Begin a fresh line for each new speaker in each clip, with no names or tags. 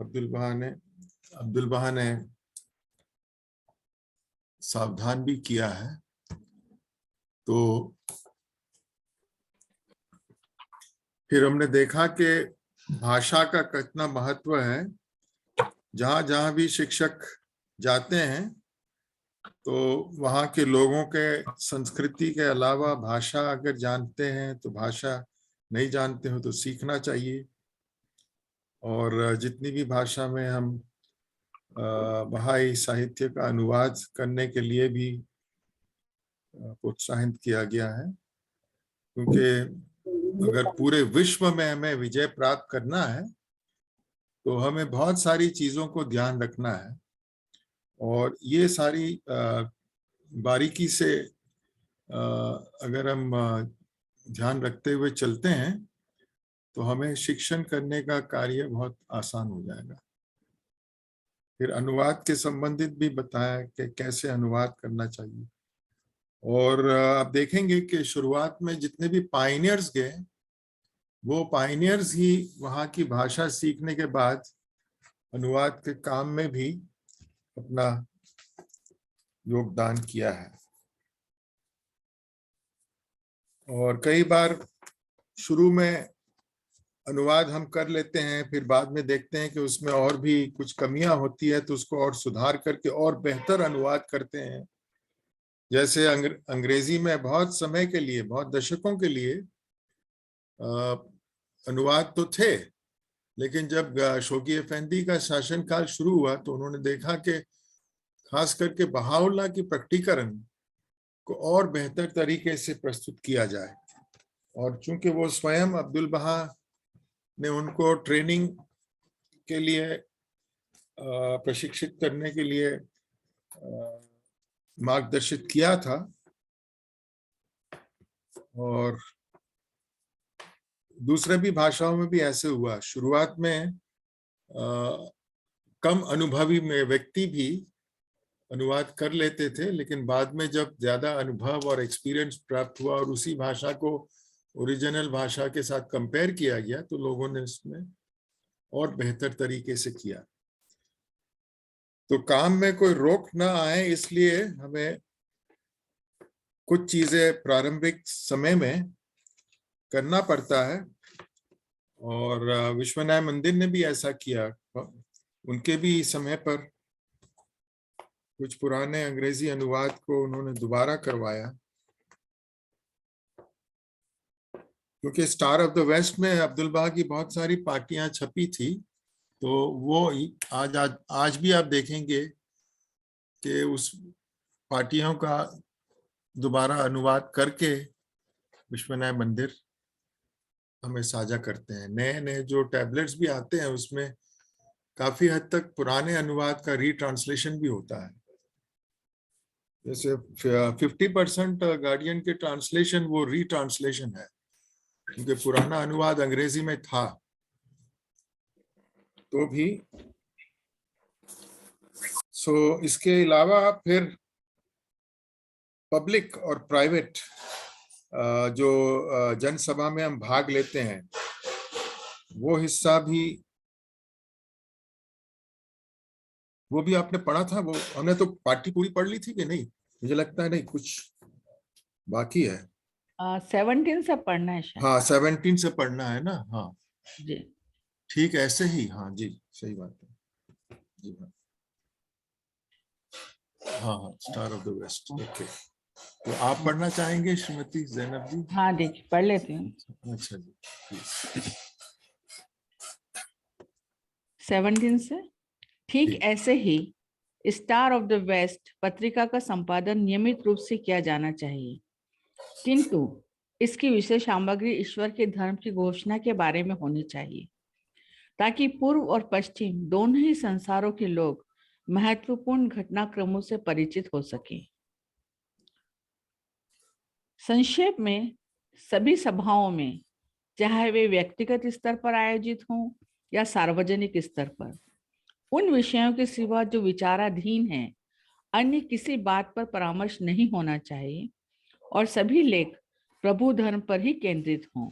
अब्दुल बहा ने सावधान भी किया है। तो फिर हमने देखा कि भाषा का कितना महत्व है। जहां जहां भी शिक्षक जाते हैं तो वहाँ के लोगों के संस्कृति के अलावा भाषा अगर जानते हैं तो, भाषा नहीं जानते हो तो सीखना चाहिए। और जितनी भी भाषा में हम बहाई साहित्य का अनुवाद करने के लिए भी प्रोत्साहित किया गया है, क्योंकि अगर पूरे विश्व में हमें विजय प्राप्त करना है तो हमें बहुत सारी चीजों को ध्यान रखना है। और ये सारी बारीकी से अगर हम ध्यान रखते हुए चलते हैं तो हमें शिक्षण करने का कार्य बहुत आसान हो जाएगा। फिर अनुवाद के संबंधित भी बताया कि कैसे अनुवाद करना चाहिए। और आप देखेंगे कि शुरुआत में जितने भी पायनियर्स गए, वो पायनियर्स ही वहाँ की भाषा सीखने के बाद अनुवाद के काम में भी अपना योगदान किया है। और कई बार शुरू में अनुवाद हम कर लेते हैं, फिर बाद में देखते हैं कि उसमें और भी कुछ कमियां होती है, तो उसको और सुधार करके और बेहतर अनुवाद करते हैं। जैसे अंग्रेजी में बहुत समय के लिए, बहुत दशकों के लिए अनुवाद तो थे, लेकिन जब शौकी अफेंदी का शासनकाल शुरू हुआ तो उन्होंने देखा कि खास करके बहाउल्लाह की प्रकटीकरण को और बेहतर तरीके से प्रस्तुत किया जाए। और चूंकि वो स्वयं अब्दुल बहा ने उनको ट्रेनिंग के लिए प्रशिक्षित करने के लिए मार्गदर्शित किया था, और दूसरे भी भाषाओं में भी ऐसे हुआ। शुरुआत में कम अनुभवी में व्यक्ति भी अनुवाद कर लेते थे, लेकिन बाद में जब ज्यादा अनुभव और एक्सपीरियंस प्राप्त हुआ और उसी भाषा को ओरिजिनल भाषा के साथ कंपेयर किया गया तो लोगों ने इसमें और बेहतर तरीके से किया। तो काम में कोई रोक ना आए, इसलिए हमें कुछ चीजें प्रारंभिक समय में करना पड़ता है। और विश्व न्याय मंदिर ने भी ऐसा किया। उनके भी समय पर कुछ पुराने अंग्रेजी अनुवाद को उन्होंने दोबारा करवाया, क्योंकि स्टार ऑफ द वेस्ट में अब्दुल बहा की बहुत सारी पार्टियां छपी थी। तो वो आज भी आप देखेंगे कि उस पार्टियों का दोबारा अनुवाद करके विश्व न्याय मंदिर हमें साझा करते हैं। नए नए जो टैबलेट्स भी आते हैं उसमें काफी हद तक पुराने अनुवाद का रीट्रांसलेशन भी होता है। जैसे 50% गार्डियन के ट्रांसलेशन वो रीट्रांसलेशन है, क्योंकि पुराना अनुवाद अंग्रेजी में था तो भी। इसके अलावा फिर पब्लिक और प्राइवेट जो जनसभा में हम भाग लेते हैं, वो हिस्सा वो भी आपने पढ़ा था। वो हमने तो पार्टी पूरी पढ़ ली थी कि नहीं, मुझे लगता है नहीं, कुछ बाकी है।
17 से पढ़ना है शायद।
हाँ, 17 से पढ़ना है ना। हाँ
जी
ठीक, ऐसे ही। हाँ जी, सही बात है जी। हाँ हाँ, star of the west. Okay, तो आप पढ़ना चाहेंगे श्रीमती जैनब जी?
हाँ देखिए, पढ़ लेती हूँ।
अच्छा जी, प्लीज।
17 से। ठीक ऐसे ही स्टार ऑफ द वेस्ट पत्रिका का संपादन नियमित रूप से किया जाना चाहिए, किंतु इसकी विषय सामग्री ईश्वर के धर्म की घोषणा के बारे में होनी चाहिए, ताकि पूर्व और पश्चिम दोनों ही संसारों के लोग महत्वपूर्ण घटनाक्रमों से परिचित हो सके। संक्षेप में, सभी सभाओं में, चाहे वे व्यक्तिगत स्तर पर आयोजित हों या सार्वजनिक स्तर पर, उन विषयों के सिवा जो विचाराधीन हैं, अन्य किसी बात पर परामर्श नहीं होना चाहिए और सभी लेख प्रभु धर्म पर ही केंद्रित हों।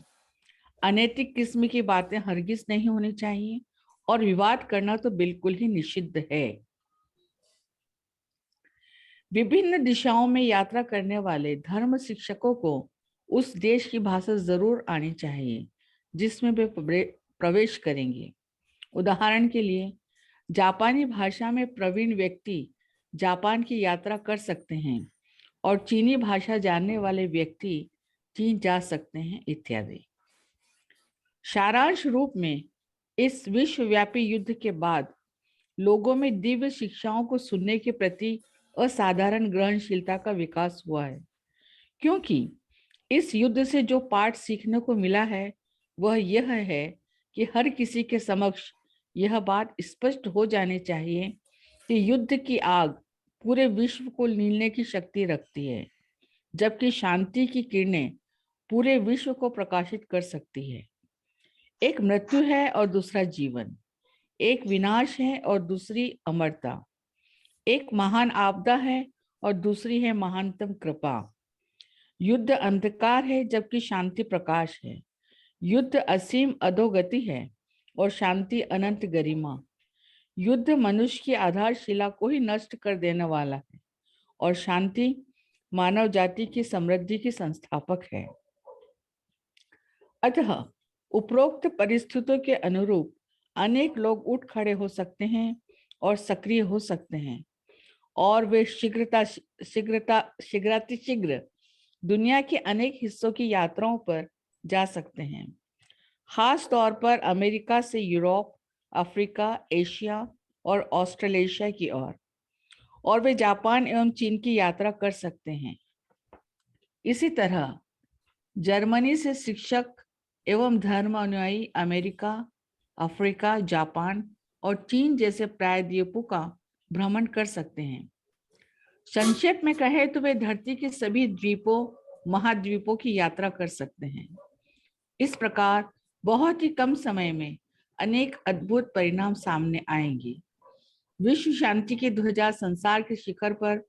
अनैतिक किस्म की बातें हरगिज नहीं होनी चाहिए और विवाद करना तो बिल्कुल ही निषिद्ध है। विभिन्न दिशाओं में यात्रा करने वाले धर्म शिक्षकों को उस देश की भाषा जरूर आनी चाहिए जिसमें वे प्रवेश करेंगे। उदाहरण के लिए, जापानी भाषा में प्रवीण व्यक्ति जापान की यात्रा कर सकते हैं और चीनी भाषा जानने वाले व्यक्ति चीन जा सकते हैं इत्यादि। सारांश रूप में, इस विश्वव्यापी युद्ध के बाद लोगों में दिव्य शिक्षाओं को सुनने के प्रति असाधारण ग्रहणशीलता का विकास हुआ है, क्योंकि इस युद्ध से जो पाठ सीखने को मिला है वह यह है कि हर किसी के समक्ष यह बात स्पष्ट हो जानी चाहिए कि युद्ध की आग पूरे विश्व को नीलने की शक्ति रखती है, जबकि शांति की किरणें पूरे विश्व को प्रकाशित कर सकती है। एक मृत्यु है और दूसरा जीवन, एक विनाश है और दूसरी अमरता, एक महान आपदा है और दूसरी है महानतम कृपा। युद्ध अंधकार है जबकि शांति प्रकाश है। युद्ध असीम अधोगति है और शांति अनंत गरिमा। युद्ध मनुष्य की आधारशिला को ही नष्ट कर देने वाला है और शांति मानव जाति की समृद्धि की संस्थापक है। अतः उपरोक्त परिस्थितियों के अनुरूप अनेक लोग उठ खड़े हो सकते हैं और सक्रिय हो सकते हैं, और वे शीघ्र दुनिया के अनेक हिस्सों की यात्राओं पर जा सकते हैं, खास तौर पर अमेरिका से यूरोप, अफ्रीका, एशिया और ऑस्ट्रेलेशिया की ओर, और वे जापान एवं चीन की यात्रा कर सकते हैं। इसी तरह जर्मनी से शिक्षक एवं धर्म अनुयायी अमेरिका, अफ्रीका, जापान और चीन जैसे प्रायद्वीपों का भ्रमण कर सकते हैं। संक्षेप में कहे तो वे धरती के सभी द्वीपों, महाद्वीपों की यात्रा कर सकते हैं। इस प्रकार बहुत ही कम समय में अनेक अद्भुत परिणाम सामने आएंगे। विश्व शांति की ध्वजा संसार के शिखर पर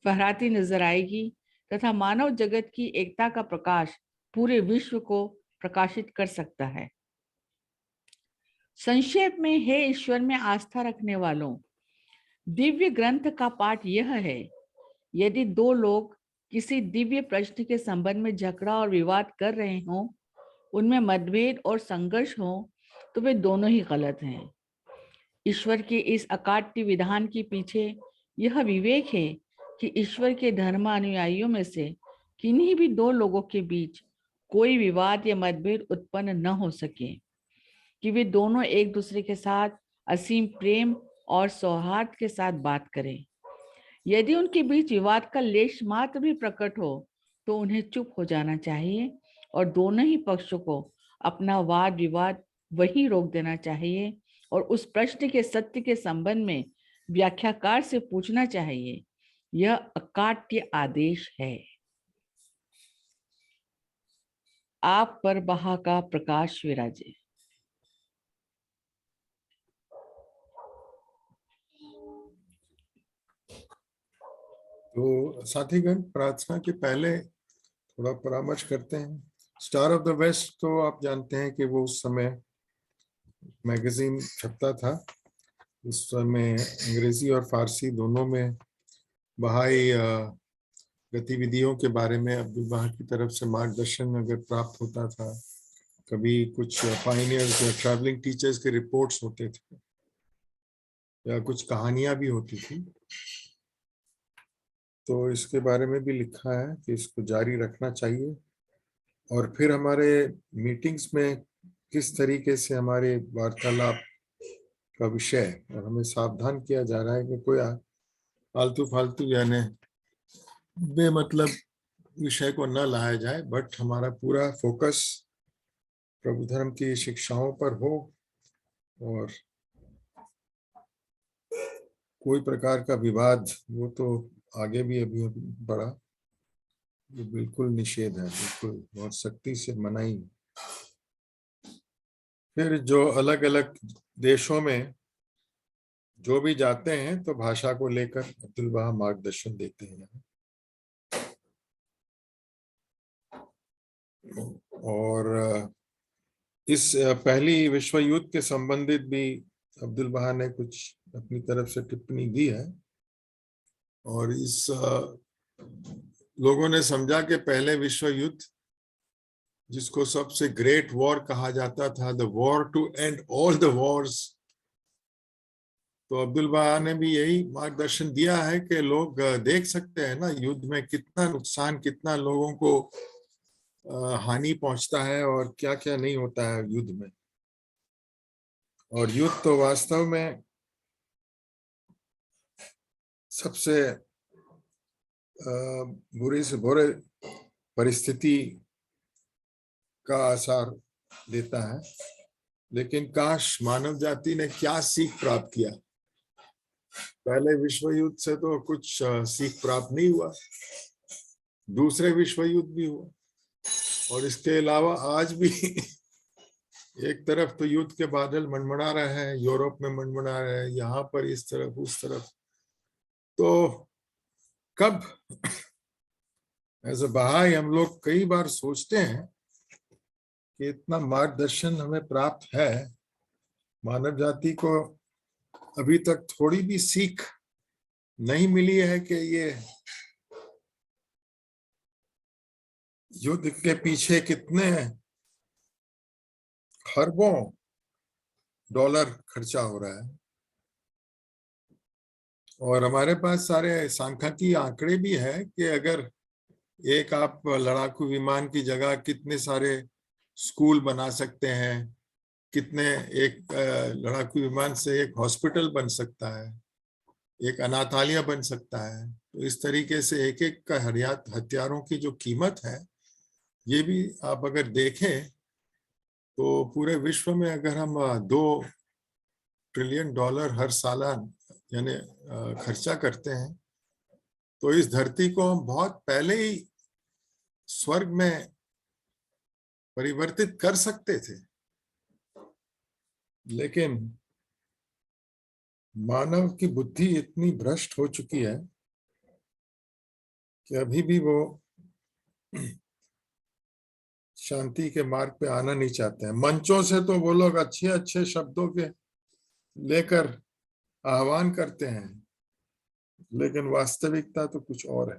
फहराती नजर आएगी तथा मानव जगत की एकता का प्रकाश पूरे विश्व को प्रकाशित कर सकता है। संक्षेप में, हे ईश्वर में आस्था रखने वालों, दिव्य ग्रंथ का पाठ यह है, यदि दो लोग किसी दिव्य प्रश्न के संबंध में झगड़ा और विवाद कर रहे हों, उनमें मतभेद और संघर्ष हो, तो वे दोनों ही गलत हैं। ईश्वर के इस अकाट्य विधान के पीछे यह विवेक है कि ईश्वर के धर्मानुयायियों में से किन्हीं भी दो लोगों के बीच कोई विवाद या मतभेद उत्पन्न न हो सके, कि वे दोनों एक दूसरे के साथ असीम प्रेम और सौहार्द के साथ बात करें। यदि उनके बीच विवाद का लेश मात्र भी प्रकट हो तो उन्हें चुप हो जाना चाहिए और दोनों ही पक्षों को अपना वाद विवाद वहीं रोक देना चाहिए और उस प्रश्न के सत्य के संबंध में व्याख्याकार से पूछना चाहिए। यह अकाट्य आदेश है। आप पर बहा का प्रकाश विराजे।
तो साथीगण, प्रार्थना के पहले थोड़ा परामर्श करते हैं। स्टार ऑफ द वेस्ट तो आप जानते हैं कि वो उस समय मैगजीन छपता था। उस समय अंग्रेजी और फारसी दोनों में बहाई गतिविधियों के बारे में अब्दुल बहा की तरफ से मार्गदर्शन अगर प्राप्त होता था, कभी कुछ पायनियर्स या ट्रैवलिंग टीचर्स के रिपोर्ट्स होते थे या कुछ कहानियां भी होती थी, तो इसके बारे में भी लिखा है कि इसको जारी रखना चाहिए। और फिर हमारे मीटिंग्स में किस तरीके से हमारे वार्तालाप का विषय, और हमें सावधान किया जा रहा है कि कोई फालतू फालतू यानी बेमतलब विषय को न लाया जाए, बट हमारा पूरा फोकस प्रभु धर्म की शिक्षाओं पर हो और कोई प्रकार का विवाद वो तो आगे भी अभी बढ़ा, ये बिल्कुल निषेध है, बिल्कुल बहुत सख्ती से मनाही। फिर जो अलग अलग देशों में जो भी जाते हैं तो भाषा को लेकर अब्दुल बहा मार्गदर्शन देते हैं। और इस पहली विश्व युद्ध के संबंधित भी अब्दुल बहा ने कुछ अपनी तरफ से टिप्पणी दी है और इस लोगों ने समझा कि पहले विश्व युद्ध, जिसको सबसे ग्रेट वॉर कहा जाता था, the war to end all the wars, तो अब्दुल बहा ने भी यही मार्गदर्शन दिया है कि लोग देख सकते हैं ना युद्ध में कितना नुकसान, कितना लोगों को हानि पहुंचता है और क्या क्या नहीं होता है युद्ध में। और युद्ध तो वास्तव में सबसे बुरी से बुरे परिस्थिति का आसार देता है, लेकिन काश मानव जाति ने क्या सीख प्राप्त किया। पहले विश्व युद्ध से तो कुछ सीख प्राप्त नहीं हुआ, दूसरे विश्व युद्ध भी हुआ और इसके अलावा आज भी एक तरफ तो युद्ध के बादल मनमना रहे हैं, यूरोप में मनमना रहे हैं, यहाँ पर इस तरफ उस तरफ। तो कब एज अ बहाई हम लोग कई बार सोचते हैं कि इतना मार्गदर्शन हमें प्राप्त है, मानव जाति को अभी तक थोड़ी भी सीख नहीं मिली है कि ये युद्ध के पीछे कितने खरबों डॉलर खर्चा हो रहा है। और हमारे पास सारे सांख्यिकी आंकड़े भी है कि अगर एक आप लड़ाकू विमान की जगह कितने सारे स्कूल बना सकते हैं, कितने एक लड़ाकू विमान से एक हॉस्पिटल बन सकता है, एक अनाथालय बन सकता है। तो इस तरीके से एक एक का हथियारों की जो कीमत है, ये भी आप अगर देखें तो पूरे विश्व में अगर हम 2 ट्रिलियन डॉलर हर साल यानी खर्चा करते हैं, तो इस धरती को हम बहुत पहले ही स्वर्ग में परिवर्तित कर सकते थे। लेकिन मानव की बुद्धि इतनी भ्रष्ट हो चुकी है कि अभी भी वो शांति के मार्ग पे आना नहीं चाहते हैं। मंचों से तो वो लोग अच्छे अच्छे शब्दों के लेकर आह्वान करते हैं, लेकिन वास्तविकता तो कुछ और है।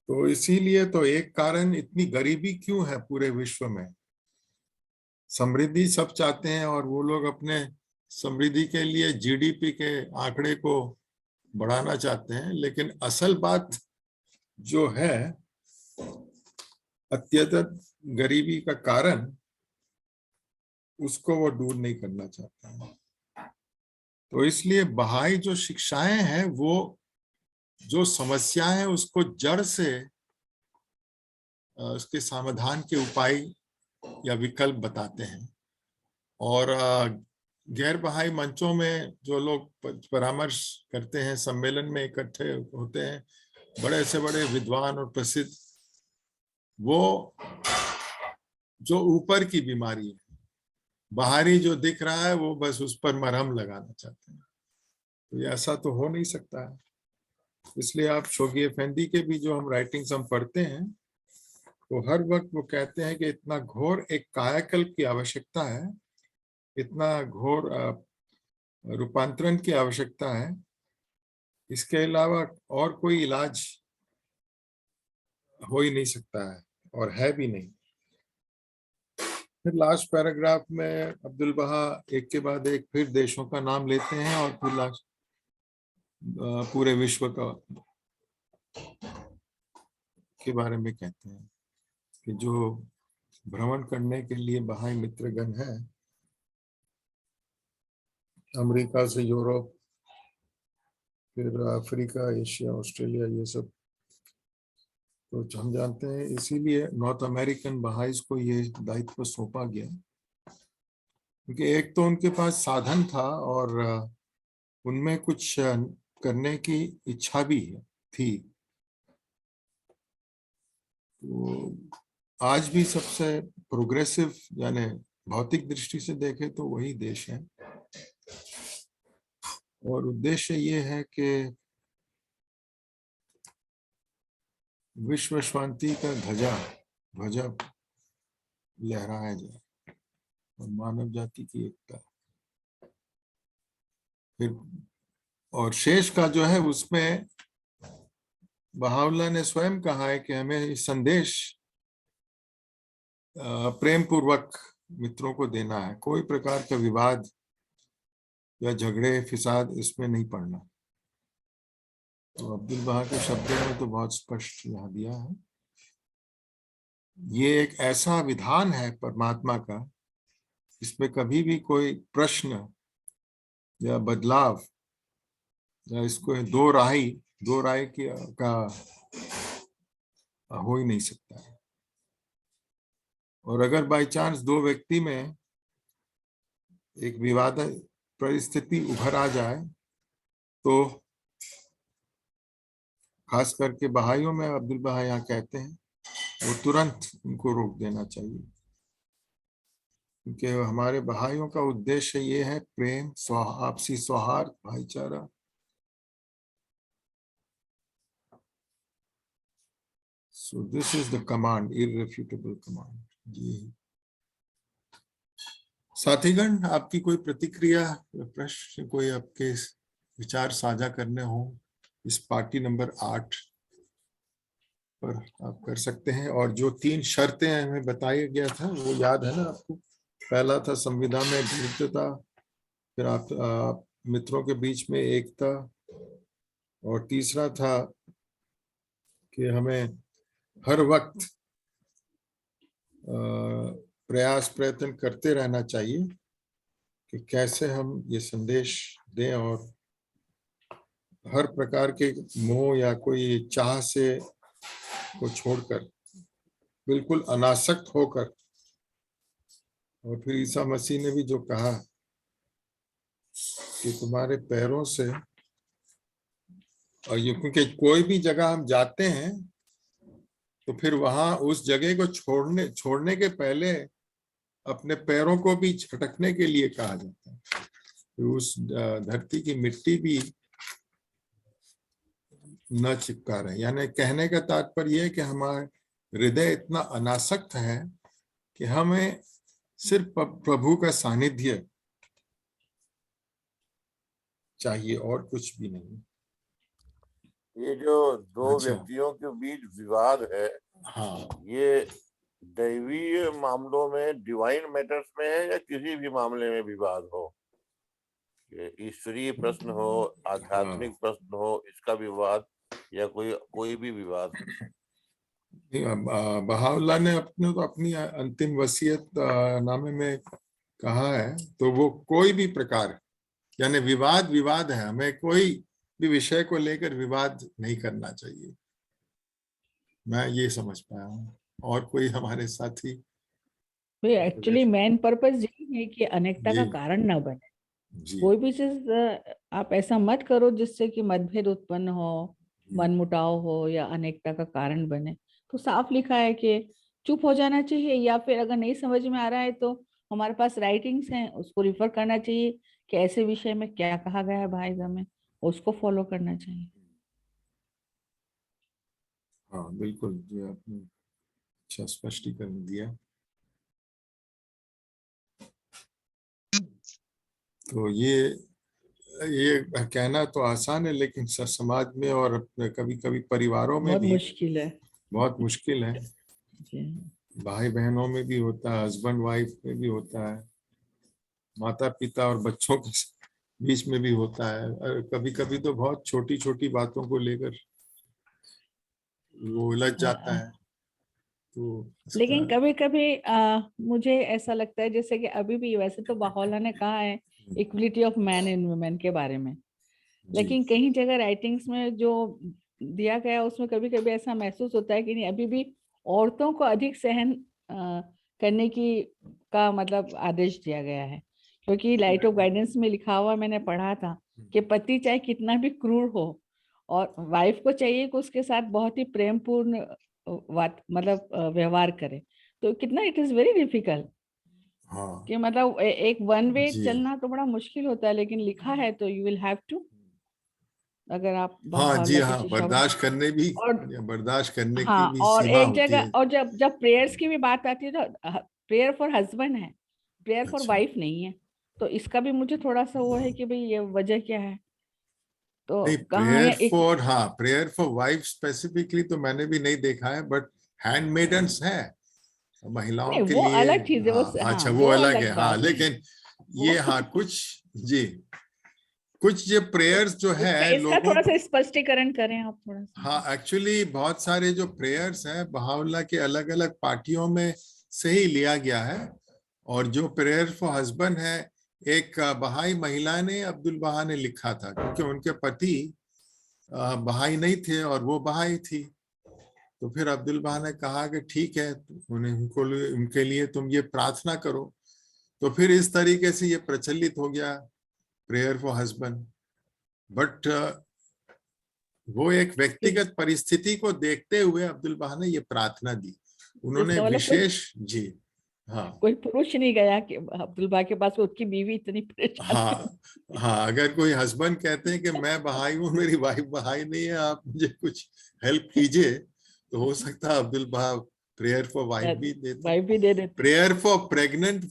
तो इसीलिए तो एक कारण इतनी गरीबी क्यों है पूरे विश्व में। समृद्धि सब चाहते हैं और वो लोग अपने समृद्धि के लिए जीडीपी के आंकड़े को बढ़ाना चाहते हैं, लेकिन असल बात जो है अत्यधिक गरीबी का कारण, उसको वो दूर नहीं करना चाहते हैं। तो इसलिए बहाई जो शिक्षाएं हैं वो जो समस्याएं हैं उसको जड़ से उसके समाधान के उपाय या विकल्प बताते हैं। और गैर बहाई मंचों में जो लोग परामर्श करते हैं, सम्मेलन में इकट्ठे होते हैं, बड़े से बड़े विद्वान और प्रसिद्ध, वो जो ऊपर की बीमारी है, बाहरी जो दिख रहा है, वो बस उस पर मरहम लगाना चाहते हैं। तो ये ऐसा तो हो नहीं सकता है। इसलिए आप शोगी अफेंदी के भी जो हम राइटिंग्स हम पढ़ते हैं, तो हर वक्त वो कहते हैं कि इतना घोर एक कायाकल्प की आवश्यकता है, इतना घोर रूपांतरण की आवश्यकता है, इसके अलावा और कोई इलाज हो ही नहीं सकता है और है भी नहीं। फिर लास्ट पैराग्राफ में अब्दुल बहा एक के बाद एक फिर देशों का नाम लेते हैं और फिर लास्ट पूरे विश्व का के बारे में कहते हैं कि जो भ्रमण करने के लिए बहाई मित्रगण है, अमेरिका से यूरोप, फिर अफ्रीका, एशिया, ऑस्ट्रेलिया, ये सब तो हम जानते हैं। इसीलिए नॉर्थ अमेरिकन बहाइस को ये दायित्व सौंपा गया, क्योंकि एक तो उनके पास साधन था और उनमें कुछ करने की इच्छा भी थी। तो आज भी सबसे प्रोग्रेसिव यानी भौतिक दृष्टि से देखें तो वही देश है, और उद्देश्य ये है कि विश्व शांति का ध्वजा लहराया जाए और मानव जाति की एकता। फिर और शेष का जो है उसमें बहाउल्लाह ने स्वयं कहा है कि हमें इस संदेश प्रेम पूर्वक मित्रों को देना है, कोई प्रकार का विवाद या झगड़े फिसाद इसमें नहीं पड़ना। तो अब्दुल बहा के शब्दों में तो बहुत स्पष्ट यहाँ दिया है। ये एक ऐसा विधान है परमात्मा का, इसमें कभी भी कोई प्रश्न या बदलाव या इसको दो राय का हो ही नहीं सकता है। और अगर बाय चांस दो व्यक्ति में एक विवाद परिस्थिति उभर आ जाए तो खास करके बहाइयों में अब्दुल बहा यहाँ कहते हैं वो तुरंत उनको रोक देना चाहिए, क्योंकि हमारे बहाइयों का उद्देश्य ये है प्रेम, आपसी सौहार्द, भाईचारा। So this is the command, irrefutable command. जी साथीगण, आपकी कोई प्रतिक्रिया, प्रश्न, कोई आपके विचार साझा करने हो इस पार्टी नंबर 8 पर आप कर सकते हैं। और जो 3 शर्तें हमें बताया गया था वो याद है ना आपको? पहला था संविधान में विविधता, फिर आप मित्रों के बीच में एकता, और तीसरा था कि हमें हर वक्त प्रयत्न करते रहना चाहिए कि कैसे हम ये संदेश दें और हर प्रकार के मोह या कोई चाह से को छोड़कर बिल्कुल अनासक्त होकर। और फिर ईसा मसीह ने भी जो कहा कि तुम्हारे पैरों से, और ये क्योंकि कोई भी जगह हम जाते हैं तो फिर वहां उस जगह को छोड़ने के पहले अपने पैरों को भी झटकने के लिए कहा जाता है। तो उस धरती की मिट्टी भी न चिपका रहे, यानी कहने का तात्पर्य है कि हमारा हृदय इतना अनासक्त है कि हमें सिर्फ प्रभु का सानिध्य चाहिए और कुछ भी नहीं।
ये जो दो व्यक्तियों के बीच विवाद है,
हाँ, ये
दैवीय मामलों में, डिवाइन मैटर्स में है या किसी भी मामले में विवाद हो, ईश्वरीय प्रश्न हो, आध्यात्मिक प्रश्न हो, इसका विवाद या कोई भी विवाद?
बहाउल्लाह ने अपनी अंतिम वसीयत नामे में कहा है, तो वो कोई भी प्रकार, यानी विवाद है, हमें कोई भी विषय को लेकर विवाद नहीं करना चाहिए। मैं ये समझ पाया हूँ। और कोई हमारे साथी?
एक्चुअली मेन पर्पस यही है कि अनेकता का कारण ना बने। कोई भी चीज आप ऐसा मत करो जिससे कि मतभेद उत्पन्न हो, मनमुटाव हो या अनेकता का कारण बने। तो साफ लिखा है कि चुप हो जाना चाहिए, या फिर अगर नहीं समझ में आ रहा है तो हमारे पास राइटिंग्स हैं, उसको रिफर करना चाहिए कि ऐसे विषय में क्या कहा गया है भाईजा में, उसको फॉलो करना चाहिए।
हाँ बिल्कुल, ये आपने अच्छा स्पष्टीकरण दिया। तो ये कहना तो आसान है, लेकिन समाज में और कभी कभी परिवारों में
बहुत
भी
मुश्किल है।
बहुत मुश्किल है।
जी।
भाई बहनों में भी होता है, हस्बैंड वाइफ में भी होता है, माता पिता और बच्चों के बीच में भी होता है। और कभी कभी तो बहुत छोटी छोटी बातों को लेकर वो उलझ जाता है। तो
लेकिन कभी कभी मुझे ऐसा लगता है जैसे कि अभी भी, वैसे तो बहाउल्लाह ने कहा है equality of man and women के बारे में, लेकिन कहीं जगह राइटिंग्स में जो दिया गया उसमें कभी कभी ऐसा महसूस होता है कि नहीं, अभी भी औरतों को अधिक सहन करने का मतलब आदेश दिया गया है। क्योंकि लाइट ऑफ गाइडेंस में लिखा हुआ मैंने पढ़ा था कि पति चाहे कितना भी क्रूर हो और वाइफ को चाहिए कि उसके साथ बहुत ही प्रेमपूर्ण मतलब व्यवहार करे। तो कितना इट इज वेरी डिफिकल्ट कि मतलब एक वन वे चलना तो बड़ा मुश्किल होता है, लेकिन लिखा है तो यू विल हैव टू। अगर आप
बर्दाश्त करने
हाँ,
की भी
और
सीमा
एक
होती
जगह,
है।
और जब प्रेयर्स की भी बात आती है तो प्रेयर फॉर हस्बैंड है, प्रेयर फॉर
अच्छा।
वाइफ नहीं है, तो इसका भी मुझे थोड़ा सा वो है कि भाई ये वजह क्या है। तो
नहीं,
कहाँ है
प्रेयर
एक,
फॉर, हाँ, प्रेयर फॉर वाइफ स्पेसिफिकली तो मैंने भी नहीं देखा है, बट हैंडमेडन्स है महिलाओं
नहीं
के
वो
लिए।
अलग चीज है, वो
हाँ,
हाँ
अच्छा, वो
वो
अलग है,
अलग
हाँ,
बात है
लेकिन
वो
ये, हाँ, कुछ, जी, कुछ ये प्रेयर्स जो
इसका
है
इसका
लोगों
थोड़ा सा
को,
स्पष्टीकरण करें आप थोड़ा सा।
हाँ, एक्चुअली बहुत सारे जो प्रेयर्स हैं बहाउल्लाह के अलग अलग पार्टियों में से ही लिया गया है। और जो प्रेयर फॉर हस्बैंड है, एक बहाई महिला ने, अब्दुल बहा ने लिखा था, क्योंकि उनके पति बहाई नहीं थे और वो बहाई थी। तो फिर अब्दुल बहा ने कहा कि ठीक है, उनके लिए तुम ये प्रार्थना करो। तो फिर इस तरीके से ये प्रचलित हो गया, प्रेयर फॉर हस्बैंड। बट वो एक व्यक्तिगत परिस्थिति को देखते हुए अब्दुल बहा ने ये प्रार्थना दी, उन्होंने
इसका मतलब कोई
विशेष, जी, हाँ,
कोई पुरुष नहीं गया कि अब्दुल बहा के पास, उसकी बीवी इतनी परेशान थी।
हाँ, हाँ, अगर कोई हस्बैंड कहते हैं कि मैं बहाई हूँ, मेरी वाइफ बहाई नहीं है, आप मुझे कुछ हेल्प कीजिए, तो हो सकता है अब्दुल बहा प्रेयर फॉर वाइफ भी देते।
वाइफ भी दे देते।
प्रेयर फॉर प्रेग्नेंट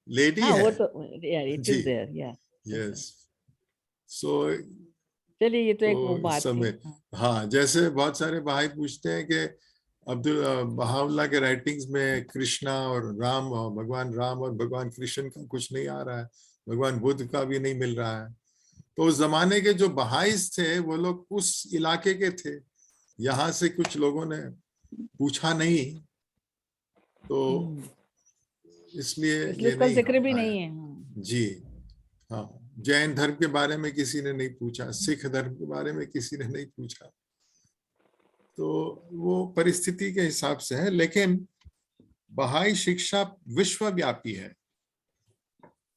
लेडी
हाँ
है,
वो तो इट
जी,
इज देयर या।
यस। सो
चलिए ये तो एक वो
तो इस
बात थी।
समय,
हाँ।
हाँ, जैसे बहुत सारे भाई पूछते हैं कि अब्दुल बहाउल्लाह के राइटिंग्स में कृष्णा और राम, और भगवान राम और भगवान कृष्ण का कुछ नहीं आ रहा है, भगवान बुद्ध का भी नहीं मिल रहा है। तो उस जमाने के जो बहाइस थे वो लोग उस इलाके के थे, यहाँ से कुछ लोगों ने पूछा नहीं, तो इसलिए
इसलिए
ये
उसका
नहीं
जिक्र भी
आया।
नहीं है। हाँ।
जी, हाँ, जैन धर्म के बारे में किसी ने नहीं पूछा, सिख धर्म के बारे में किसी ने नहीं पूछा। तो वो परिस्थिति के हिसाब से है, लेकिन बहाई शिक्षा विश्वव्यापी है,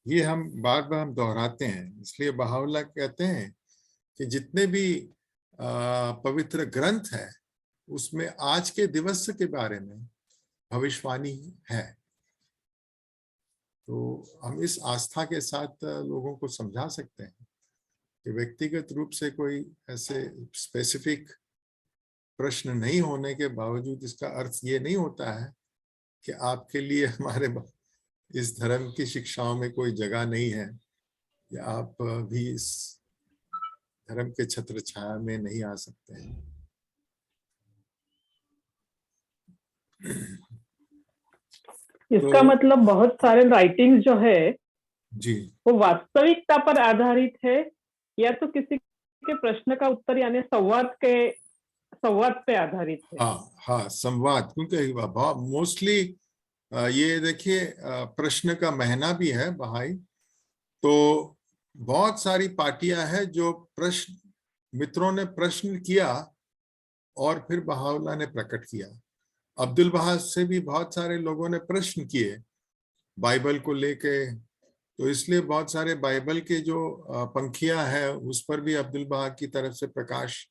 ये हम बार बार हम दोहराते हैं। इसलिए बहाउल्लाह कहते हैं कि जितने भी पवित्र ग्रंथ है उसमें आज के दिवस के बारे में भविष्यवाणी है। तो हम इस आस्था के साथ लोगों को समझा सकते हैं कि व्यक्तिगत रूप से कोई ऐसे स्पेसिफिक प्रश्न नहीं होने के बावजूद इसका अर्थ ये नहीं होता है कि आपके लिए हमारे इस धर्म की शिक्षाओं में कोई जगह नहीं है, या आप भी इस धर्म के छत्र छाया में नहीं आ सकते हैं।
इसका
तो
मतलब बहुत सारे राइटिंग्स जो है
जी,
वो वास्तविकता पर आधारित है, या तो किसी के प्रश्न का उत्तर यानी संवाद पे आधारित है।
हाँ, हाँ, संवाद, क्योंकि मोस्टली ये देखिए, प्रश्न का महीना भी है बहाई, तो बहुत सारी पार्टियां हैं जो प्रश्न, मित्रों ने प्रश्न किया और फिर बहाउल्लाह ने प्रकट किया। अब्दुल बहा से भी बहुत सारे लोगों ने प्रश्न किए बाइबल को लेके, तो इसलिए बहुत सारे बाइबल के जो पंक्तियां हैं उस पर भी अब्दुल बहा की तरफ से प्रकाश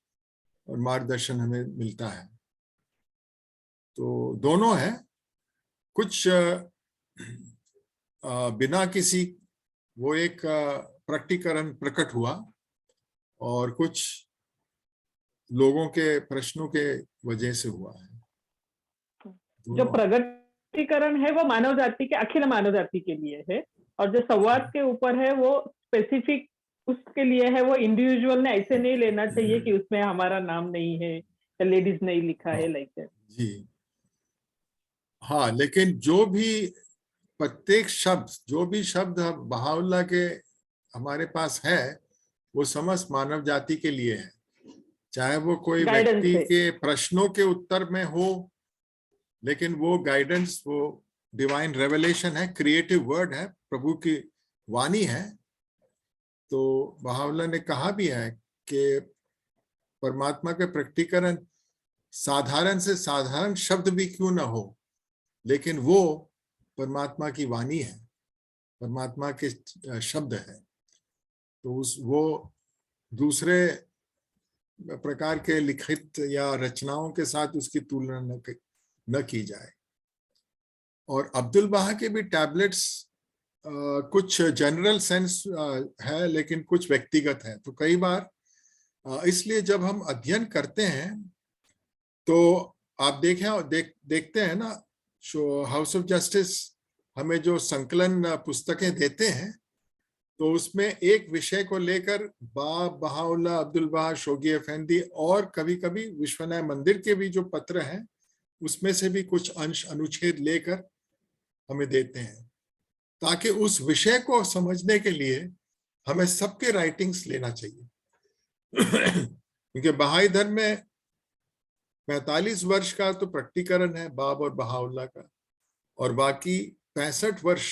और मार्गदर्शन हमें मिलता है। तो दोनों है, कुछ बिना किसी, वो एक प्रकटीकरण प्रकट हुआ, और कुछ लोगों के प्रश्नों के वजह से हुआ है।
जो
दोनों।
प्रगटीकरण है वो मानव जाति के, अखिल मानव जाति के लिए है, और जो संवाद के ऊपर है वो स्पेसिफिक उसके लिए है। वो इंडिविजुअल ने ऐसे नहीं लेना चाहिए कि उसमें हमारा नाम नहीं है या लेडीज नहीं लिखा है, लाइक दैट।
जी, हाँ, लेकिन जो भी प्रत्येक शब्द, जो भी शब्द बहाउल्लाह के हमारे पास है, वो समस्त मानव जाति के लिए है, चाहे वो कोई
गाइडेंस
व्यक्ति
है।
के प्रश्नों के उत्तर में हो, लेकिन वो गाइडेंस, वो डिवाइन रेवलेशन है, क्रिएटिव वर्ड है, प्रभु की वाणी है। तो बहाउल्लाह ने कहा भी है कि परमात्मा के प्रकटीकरण साधारण से साधारण शब्द भी क्यों ना हो, लेकिन वो परमात्मा की वाणी है, परमात्मा के शब्द है। तो वो दूसरे प्रकार के लिखित या रचनाओं के साथ उसकी तुलना न की जाए। और अब्दुल बहा के भी टैबलेट्स कुछ जनरल सेंस है, लेकिन कुछ व्यक्तिगत है। तो कई बार इसलिए जब हम अध्ययन करते हैं तो आप देखते हैं ना, हाउस ऑफ जस्टिस हमें जो संकलन पुस्तकें देते हैं तो उसमें एक विषय को लेकर बाब, बहाउल्लाह, अब्दुल बहा, शोगी अफेंदी और कभी कभी विश्वनाथ मंदिर के भी जो पत्र हैं उसमें से भी कुछ अंश अनुच्छेद लेकर हमें देते हैं, ताकि उस विषय को समझने के लिए हमें सबके राइटिंग्स लेना चाहिए। क्योंकि बहाई धर्म में 45 वर्ष का तो प्रकटीकरण है बाब और बहाउल्लाह का, और बाकी 65 वर्ष,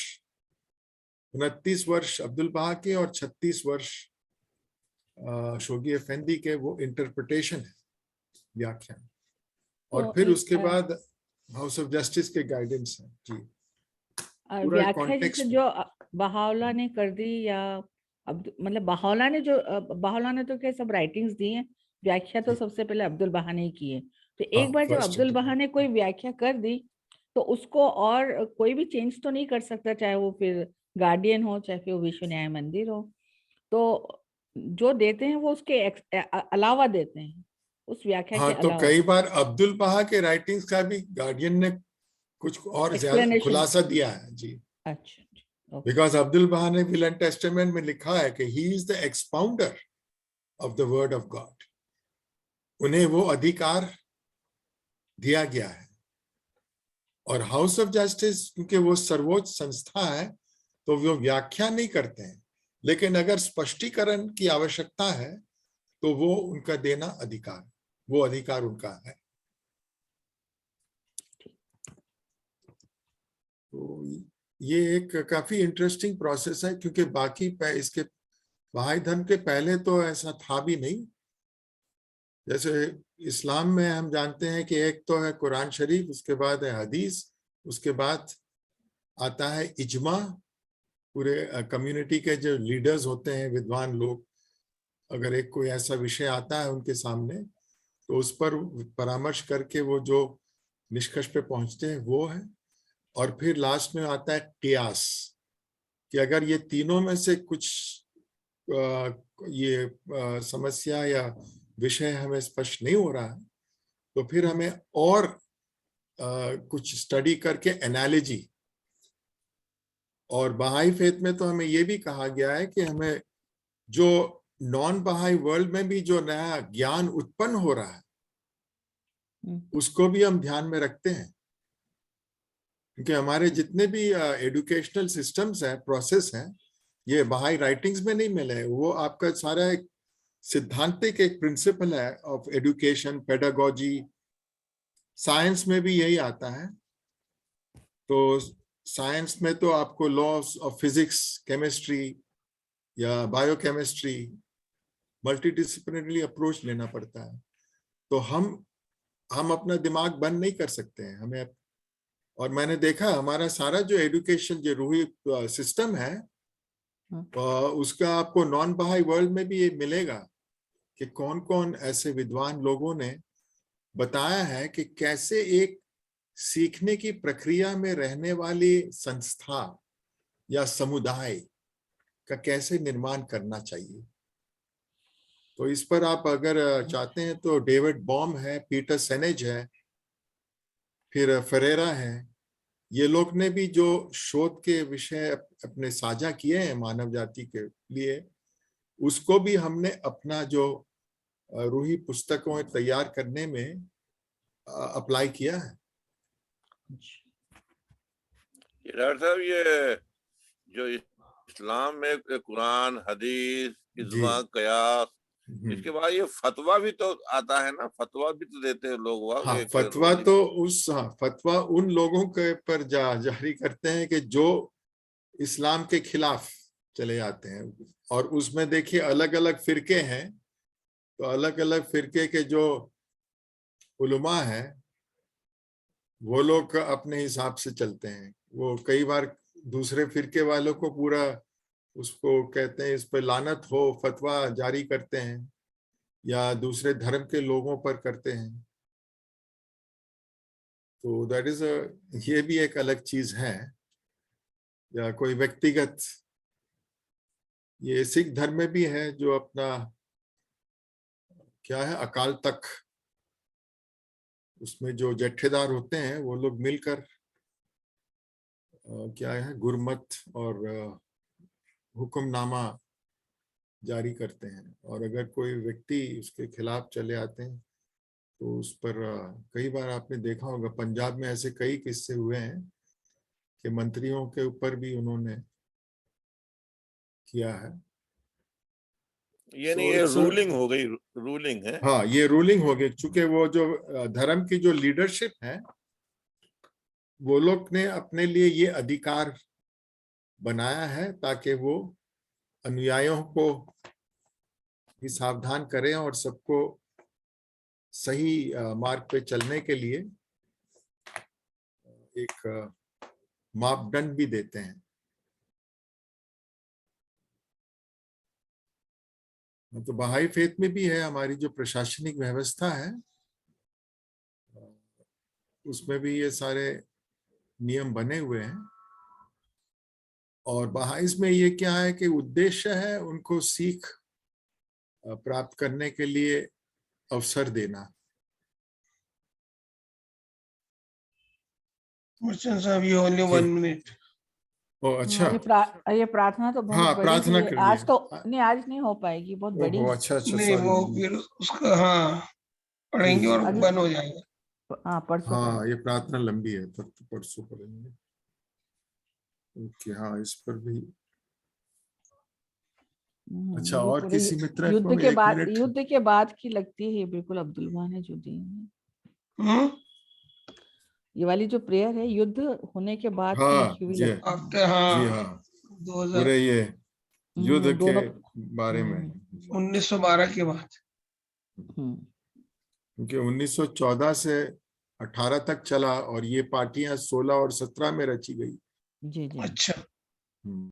29 वर्ष अब्दुल बहा के और 36 वर्ष शोगी अफेंदी के वो इंटरप्रिटेशन है, व्याख्यान। और
तो
फिर उसके बाद हाउस ऑफ जस्टिस के गाइडेंस है जी। पूरा
व्याख्या
कॉन्टेक्स्ट
जैसे जो बहाउल्लाह ने कर दी, या मतलब बहाउल्लाह ने तो क्या सब राइटिंग्स दी हैं, व्याख्या तो सबसे पहले अब्दुल बहा ने ही की है। तो एक बार जब
फर्स्ट
अब्दुल बहा ने कोई व्याख्या कर दी तो उसको और कोई भी चेंज तो नहीं कर सकता, चाहे वो फिर गार्डियन हो, चाहे फिर वो विश्व न्याय मंदिर हो। तो जो देते हैं वो उसके अलावा देते हैं, उस व्याख्या के
हाँ, तो
अलावा।
कई बार अब्दुल बहा के राइटिंग्स का भी गार्डियन ने कुछ और ज्यादा
Explanation.
खुलासा दिया है जी।
अच्छा, okay.
बिकॉज अब्दुल बहा ने विल एंड टेस्टामेंट में लिखा है कि he is the expounder of the word of God, उन्हें वो अधिकार दिया गया है। और हाउस ऑफ जस्टिस क्योंकि वो सर्वोच्च संस्था है तो वो व्याख्या नहीं करते हैं, लेकिन अगर स्पष्टीकरण की आवश्यकता है तो वो उनका देना अधिकार, वो अधिकार उनका है। तो ये एक काफी इंटरेस्टिंग प्रोसेस है, क्योंकि बाकी इसके बहाई धर्म के पहले तो ऐसा था भी नहीं। जैसे इस्लाम में हम जानते हैं कि एक तो है कुरान शरीफ, उसके बाद है हदीस, उसके बाद आता है इजमा। पूरे कम्युनिटी के जो लीडर्स होते हैं, विद्वान लोग, अगर एक कोई ऐसा विषय आता है उनके सामने तो उस पर परामर्श करके वो जो निष्कर्ष पे पहुंचते हैं वो है। और फिर लास्ट में आता है टियास, कि अगर ये तीनों में से कुछ समस्या या विषय हमें स्पष्ट नहीं हो रहा है तो फिर हमें और कुछ स्टडी करके एनालॉजी। और बहाई फेथ में तो हमें ये भी कहा गया है कि हमें जो नॉन बहाई वर्ल्ड में भी जो नया ज्ञान उत्पन्न हो रहा है उसको भी हम ध्यान में रखते हैं, क्योंकि हमारे जितने भी एजुकेशनल सिस्टम्स हैं, प्रोसेस हैं, ये बहाई राइटिंग्स में नहीं मिले। वो आपका सारा एक सिद्धांतिक एक प्रिंसिपल है ऑफ एजुकेशन, पेडागोजी। साइंस में भी यही आता है। तो साइंस में तो आपको लॉस ऑफ फिजिक्स, केमिस्ट्री या बायोकेमिस्ट्री, मल्टीडिसिप्लिनरी अप्रोच लेना पड़ता है। तो हम अपना दिमाग बंद नहीं कर सकते हैं हमें। और मैंने देखा हमारा सारा जो एजुकेशन जो रूही सिस्टम है उसका आपको नॉन बहाई वर्ल्ड में भी ये मिलेगा कि कौन कौन ऐसे विद्वान लोगों ने बताया है कि कैसे एक सीखने की प्रक्रिया में रहने वाली संस्था या समुदाय का कैसे निर्माण करना चाहिए। तो इस पर आप अगर चाहते हैं तो डेविड बॉम है, पीटर सेनेज है, फिर फेरेरा है, ये लोग ने भी जो शोध के विषय अपने साझा किए हैं मानव जाति के लिए, उसको भी हमने अपना जो रूही पुस्तकों तैयार करने में अप्लाई किया है।
डॉक्टर साहब, ये जो इस्लाम में कुरान, हदीस, इज्मा, कयास, इसके बाद ये फतवा भी तो आता है ना, फतवा भी तो देते हैं लोग।
हाँ, फतवा तो फतवा उन लोगों के पर जारी करते हैं कि जो इस्लाम के खिलाफ चले जाते हैं। और उसमें देखिए अलग अलग फिरके हैं, तो अलग अलग फिरके के जो उलमा हैं वो लोग अपने हिसाब से चलते हैं। वो कई बार दूसरे फिरके वालों को पूरा उसको कहते हैं, इस पर लानत हो, फतवा जारी करते हैं या दूसरे धर्म के लोगों पर करते हैं। तो दैट इज ये भी एक अलग चीज है। या कोई व्यक्तिगत, ये सिख धर्म में भी है जो अपना क्या है अकाल तख्त, उसमें जो जत्थेदार होते हैं वो लोग मिलकर क्या है, गुरमत और हुक्मनामा जारी करते हैं, और अगर कोई व्यक्ति उसके खिलाफ चले आते हैं तो उस पर कई बार आपने देखा होगा, पंजाब में ऐसे कई किस्से हुए हैं कि मंत्रियों के ऊपर भी उन्होंने किया है।
ये नहीं, ये रूलिंग हो गई, रूलिंग है।
हाँ, ये रूलिंग हो गई, चूंकि वो जो धर्म की जो लीडरशिप है, वो लोग ने अपने लिए ये अधिकार बनाया है ताकि वो अनुयायियों को भी सावधान करें और सबको सही मार्ग पे चलने के लिए एक मापदंड भी देते हैं। तो बहाई फेथ में भी है, हमारी जो प्रशासनिक व्यवस्था है उसमें भी ये सारे नियम बने हुए हैं। और बहाइस में ये क्या है कि उद्देश्य है उनको सीख प्राप्त करने के लिए अवसर देना।
मुर्शन साहब, ये ओनली 1 मिनट।
ओ अच्छा,
ये प्रार्थना तो बहुत
हाँ,
बड़ी
प्रार्थना
है।
कर
आज
लिए।
तो नहीं, आज नहीं हो पाएगी, बहुत बड़ी
ओहो,
है।
अच्छा अच्छा,
नहीं, वो
सॉरी।
फिर उसका हाँ पढ़ेंगे और
अगले-
बंद हो जाएगा।
हाँ, परसों
हाँ, ये प्रार्थना लंबी है, तब तो परसों पढ़ेंगे। ओके, हाँ, इस पर भी। अच्छा,
ये
और
पूरे
किसी मित्र को 1 मिनट।
युद्ध के बाद की लगती है, बिल्कुल अब्दुल भाई ने जो दी है।
हम्म।
ये वाली जो प्रेयर है युद्ध होने के बाद की
हाँ
लिखी हुई
जी,
लगती है।
आपके
जी
हाँ
हाँ,
2000
पूरे ये युद्ध के
दोनों।
बारे में,
1912 के बाद।
क्योंकि 1914 से 18 तक चला और ये पार्टियां 16 और 17 में रची गई।
जी जी।
अच्छा।